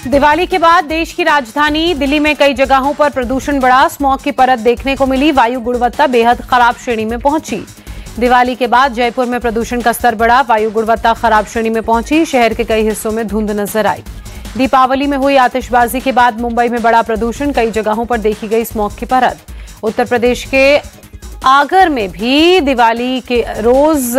दिवाली के बाद देश की राजधानी दिल्ली में कई जगहों पर प्रदूषण बढ़ा। स्मॉग की परत देखने को मिली। वायु गुणवत्ता बेहद खराब श्रेणी में पहुंची। दिवाली के बाद जयपुर में प्रदूषण का स्तर बढ़ा। वायु गुणवत्ता खराब श्रेणी में पहुंची। शहर के कई हिस्सों में धुंध नजर आई। दीपावली में हुई आतिशबाजी के बाद मुंबई में बढ़ा प्रदूषण। कई जगहों पर देखी गई स्मॉग की परत। उत्तर प्रदेश के आगर में भी दिवाली के रोज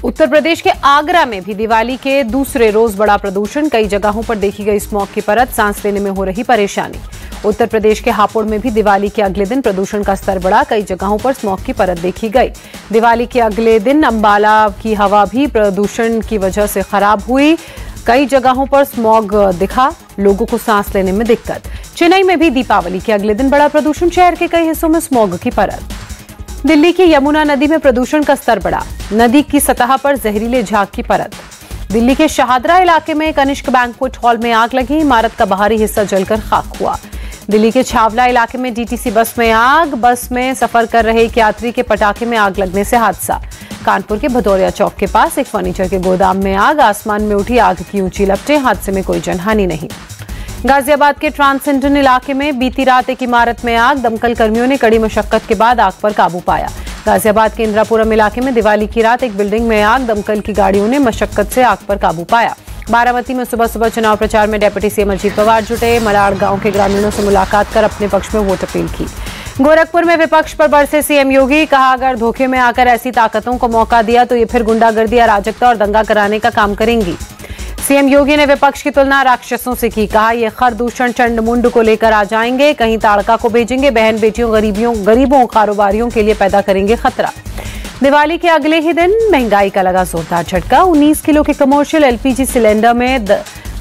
उत्तर प्रदेश के आगरा में भी दिवाली के दूसरे रोज बड़ा प्रदूषण। कई जगहों पर देखी गई स्मॉग की परत। सांस लेने में हो रही परेशानी। उत्तर प्रदेश के हापुड़ में भी दिवाली के अगले दिन प्रदूषण का स्तर बढ़ा। कई जगहों पर स्मॉग की परत देखी गई। दिवाली के अगले दिन अंबाला की हवा भी प्रदूषण की वजह से खराब हुई। कई जगहों पर स्मॉग दिखा। लोगों को सांस लेने में दिक्कत। चेन्नई में भी दीपावली के अगले दिन बड़ा प्रदूषण। शहर के कई हिस्सों में स्मॉग की परत। दिल्ली की यमुना नदी में प्रदूषण का स्तर बढ़ा। नदी की सतह पर जहरीले झाग की परत। दिल्ली के शाहदरा इलाके में कनिष्क बैंक्वेट हॉल में आग लगी। इमारत का बाहरी हिस्सा जलकर खाक हुआ। दिल्ली के छावला इलाके में डीटीसी बस में आग। बस में सफर कर रहे एक यात्री के पटाखे में आग लगने से हादसा। कानपुर के भदौरिया चौक के पास एक फर्नीचर के गोदाम में आग। आसमान में उठी आग की ऊंची लपटें। हादसे में कोई जनहानि नहीं। गाजियाबाद के ट्रांसेंडन इलाके में बीती रात एक इमारत में आग। दमकल कर्मियों ने कड़ी मशक्कत के बाद आग पर काबू पाया। गाजियाबाद के इंदिरापुरम इलाके में दिवाली की रात एक बिल्डिंग में आग। दमकल की गाड़ियों ने मशक्कत से आग पर काबू पाया। बारामती में सुबह सुबह चुनाव प्रचार में डेप्यूटी सीएम अजीत पवार जुटे। मलाड़ गांव के ग्रामीणों से मुलाकात कर अपने पक्ष में वोट अपील की। गोरखपुर में विपक्ष पर बरसे सीएम योगी। कहा, अगर धोखे में आकर ऐसी ताकतों को मौका दिया तो ये फिर गुंडागर्दी, अराजकता और दंगा कराने का काम करेंगी। सीएम योगी ने विपक्ष की तुलना राक्षसों से की। कहा, ये खरदूषण चंड मुंड को लेकर आ जाएंगे। कहीं ताड़का को भेजेंगे। बहन बेटियों, गरीबों कारोबारियों के लिए पैदा करेंगे खतरा। दिवाली के अगले ही दिन महंगाई का लगा जोरदार झटका। 19 किलो के कमर्शियल एलपीजी सिलेंडर में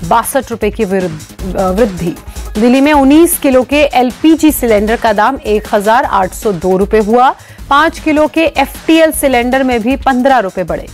62 रुपए की वृद्धि। दिल्ली में 19 किलो के एलपीजी सिलेंडर का दाम 1802 रुपए हुआ। 5 किलो के एफटीएल सिलेंडर में भी 15 रुपए बढ़े।